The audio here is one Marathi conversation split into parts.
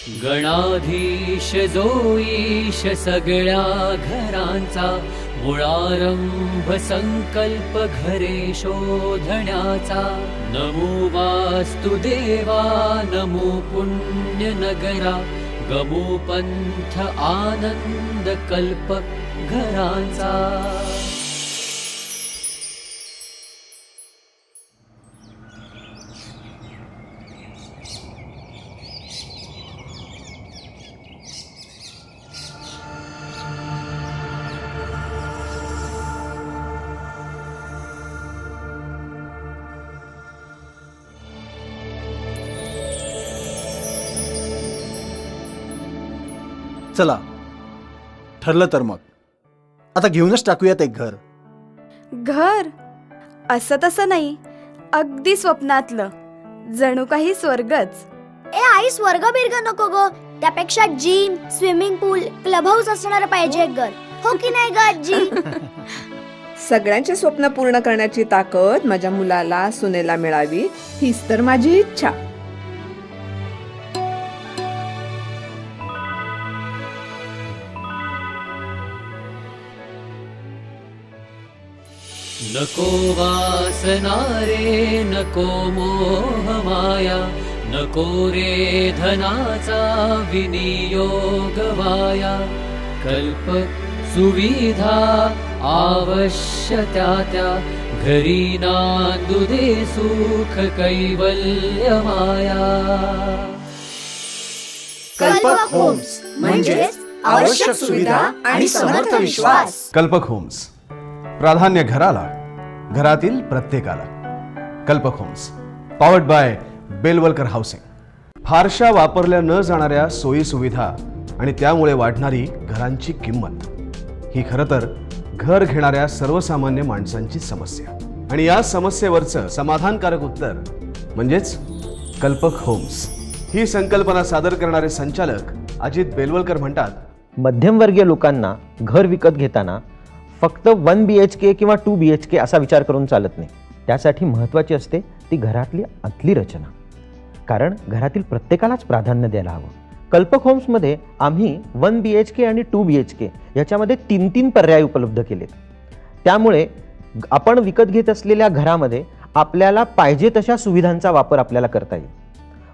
गणाधीश जो ईश सगळ्या घरांचा, मुळारंभ संकल्प घरे शोधण्याचा. नमो वास्तुदेवा नमो पुण्य नगरा, गमो पंथ आनंद कल्प घरांचा. चला ठरलं तर मग आता घेऊनच टाकूयात एक घर. घर असं तसं नाही, अगदी स्वप्नातलं, जणू काही स्वर्गच. ए आई, स्वर्ग बिर्ग नको ग, त्यापेक्षा जिम, स्विमिंग पूल, क्लब हाऊस असणार पाहिजे एक घर, हो की नाही ग आजी? सगळ्यांचे स्वप्न पूर्ण करण्याची ताकद माझ्या मुलाला सुनेला मिळावी, हीच तर माझी इच्छा. नको वासना रे नको मोह माया, नको रे धनाचा विनियोग वाया. कल्प सुविधा आवश्य त्या घरी नांदू दे सुख कैवल्य माया. कल्पक होम्स म्हणजेच आवश्यक सुविधा आणि समर्थ विश्वास. कल्पक होम्स, प्राधान्य घराला, घरातील प्रत्येकाला. Kalpak Homes, powered by Belvalkar Housing. फारशा वापरल्या न जाणाऱ्या सोयी सुविधा आणि त्यामुळे वाढणारी घरांची किंमत ही खरं तर घर घेणाऱ्या सर्वसामान्य माणसांची समस्या, आणि या समस्येवरचं समाधानकारक उत्तर म्हणजेच कल्पक होम्स. ही संकल्पना सादर करणारे संचालक अजित बेलवलकर म्हणतात, मध्यमवर्गीय लोकांना घर विकत घेताना फक्त 1 BHK किंवा 2 BHK असा विचार करून चालत नाही. त्यासाठी महत्त्वाची असते ती घरातली आतली रचना, कारण घरातील प्रत्येकालाच प्राधान्य द्यायला हवं. कल्पक होम्समध्ये आम्ही 1 BHK आणि 2 BHK याच्यामध्ये 3 पर्याय उपलब्ध केलेत. त्यामुळे आपण विकत घेत असलेल्या घरामध्ये आपल्याला पाहिजे तशा सुविधांचा वापर आपल्याला करता येईल.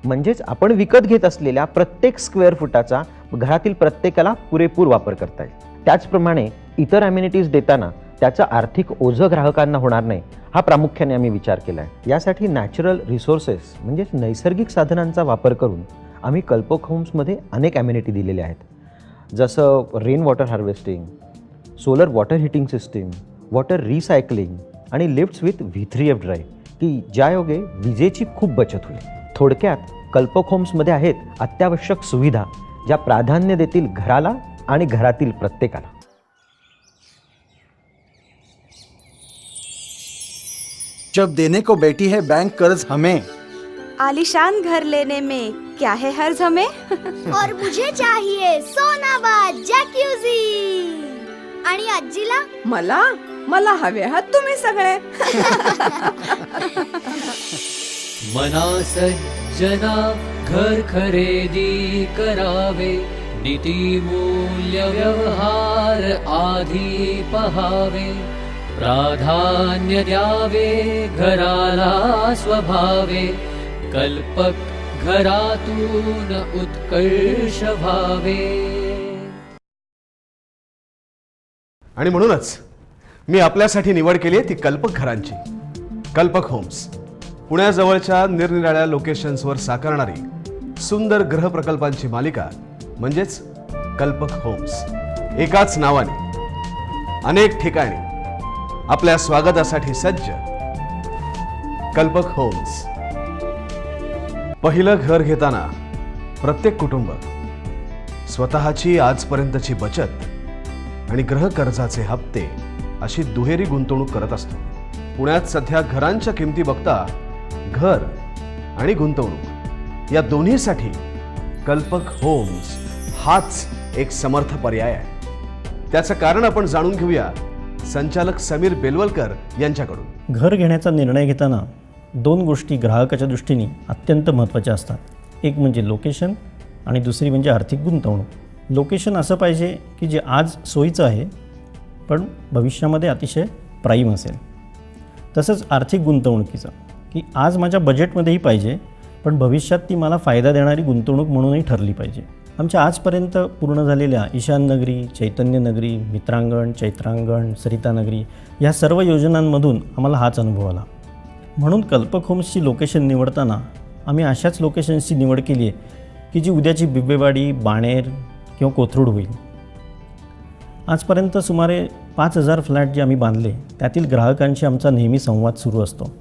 म्हणजेच आपण विकत घेत असलेल्या प्रत्येक स्क्वेअर फुटाचा घरातील प्रत्येकाला पुरेपूर वापर करता येईल. त्याचप्रमाणे इतर ॲम्युनिटीज देताना त्याचं आर्थिक ओझं ग्राहकांना होणार नाही, हा प्रामुख्याने आम्ही विचार केला आहे. यासाठी नॅचरल रिसोर्सेस म्हणजेच नैसर्गिक साधनांचा वापर करून आम्ही कल्पक होम्समध्ये अनेक ॲम्युनिटी दिलेल्या आहेत, जसं rain water harvesting, solar water heating system, water recycling आणि लिफ्ट्स विथ V3F ड्राईव्ह, की ज्यायोगे विजेची खूप बचत होईल. थोडक्यात कल्पक होम्समध्ये आहेत अत्यावश्यक सुविधा ज्या प्राधान्य देतील घराला आणि घरातील प्रत्येकाला. जब देने को बैठी है बैंक कर्ज हमें, आलिशान घर लेने में क्या है हर्ज हमें. और मुझे चाहिए सोनाबाद जॅक्युझी. आणि आजीला मला मला हवे आहात तुम्ही सगळे. मना सज्जना घर खरेदी करावे, नीती मूल्य व्यवहार आधी पहावे. प्राधान्य द्यावे घराला स्वभावे, कल्पक घरातून उत्कर्ष भावे. आणि म्हणूनच मी आपल्यासाठी निवड केली आहे ती कल्पक घरांची. कल्पक होम्स पुण्याजवळच्या निरनिराळ्या लोकेशन्सवर साकारणारी सुंदर गृह प्रकल्पांची मालिका म्हणजेच कल्पक होम्स. एकाच नावाने अनेक ठिकाणी आपल्या स्वागतासाठी सज्ज कल्पक होम्स. पहिलं घर घेताना प्रत्येक कुटुंब स्वतःची आजपर्यंतची बचत आणि गृह कर्जाचे हप्ते अशी दुहेरी गुंतवणूक करत असतो. पुण्यात सध्या घरांच्या किमती बघता घर आणि गुंतवणूक या दोन्हीसाठी कल्पक होम्स हाच एक समर्थ पर्याय आहे. त्याचं कारण आपण जाणून घेऊया संचालक समीर बेलवलकर यांच्याकडून. घर घेण्याचा निर्णय घेताना 2 गोष्टी ग्राहकाच्या दृष्टीने अत्यंत महत्त्वाच्या असतात. एक म्हणजे लोकेशन आणि दुसरी म्हणजे आर्थिक गुंतवणूक. लोकेशन असं पाहिजे की जे आज सोयीचं आहे पण भविष्यामध्ये अतिशय प्राईम असेल. तसंच आर्थिक गुंतवणुकीचं की आज माझ्या बजेटमध्येही पाहिजे पण भविष्यात ती मला फायदा देणारी गुंतवणूक म्हणूनही ठरली पाहिजे. आमच्या आजपर्यंत पूर्ण झालेल्या ईशान नगरी, चैतन्य नगरी, मित्रांगण, चैत्रांगण, सरिता नगरी ह्या सर्व योजनांमधून आम्हाला हाच अनुभव आला. म्हणून कल्पक होम्सची लोकेशन निवडताना आम्ही अशाच लोकेशन्सची निवड केली आहे की जी उद्याची बिब्बेवाडी, बाणेर किंवा कोथरूड होईल. आजपर्यंत सुमारे 5,000 फ्लॅट जे आम्ही बांधले त्यातील ग्राहकांशी आमचा नेहमी संवाद सुरू असतो.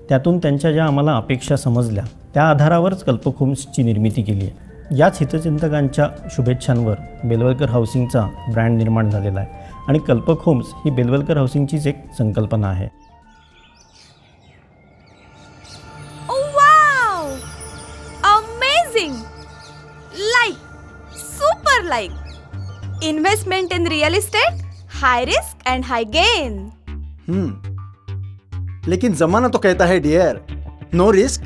त्यातून त्यांच्या ज्या आम्हाला अपेक्षा समजल्या त्या आधारावरच कल्पक होम्सची निर्मिती केली आहे. याच हितचिंतकांच्या शुभेच्छांवर बेलवलकर हाऊसिंगचा ब्रँड निर्माण झालेला आहे आणि कल्पक होम्स ही बेलवलकर हाऊसिंगचीच एक संकल्पना आहे. Wow, amazing, like, super like. Investment in real estate, high risk and high gain. लेकिन जमाना तो कहता है dear, no risk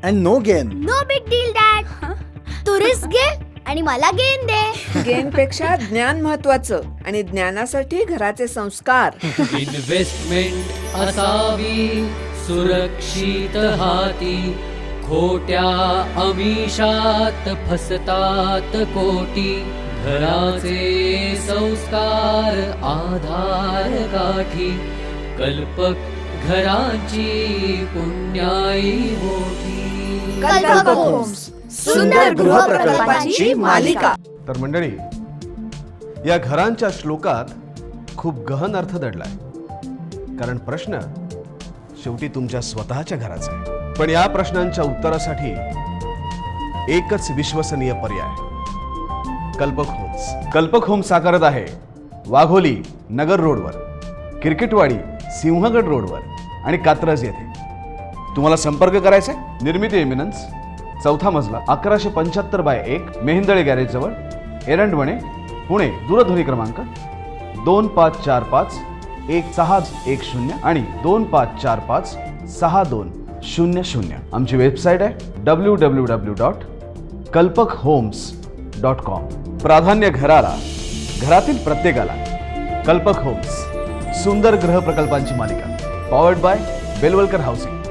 and no gain. No big deal dad. तू रिस्क घे आणि मला गेन दे. गेन पेक्षा ज्ञान महत्वाचं आणि ज्ञानासाठी घराचे संस्कार. इन्व्हेस्टमेंट असावी सुरक्षित हाती, खोट्या अमिषात फसतात कोटी. घराचे संस्कार आधार गाठी, कल्पक घराची पुण्याई मोठी. कल्पक होम्स, सुंदर गृह प्रकल्पांची मालिका. तर मंडळी, या घरांच्या श्लोकात खूप गहन अर्थ दडलाय. कारण प्रश्न शेवटी तुमच्या स्वतःच्या घराचा आहे. पण या प्रश्नांच्या उत्तरासाठी एकच विश्वसनीय पर्याय, कल्पक होम्स. कल्पक होम्स साकारत आहे वाघोली नगर रोडवर, किरकिटवाडी सिंहगड रोडवर आणि कात्रज येथे. तुम्हाला संपर्क करायचा आहे? निर्मिती एमिनन्स, 4था मजला, 1175/1, मेहिंदळे गॅरेज जवळ, एरंडवणे, पुणे. दूरध्वनी क्रमांक 2545-1610 आणि 2545-6200. आमची वेबसाईट आहे www.kalpakhomes.com. प्राधान्य घराला, घरातील प्रत्येकाला. कल्पक होम्स, सुंदर गृह प्रकल्पांची मालिका. Powered by Belvalkar housing.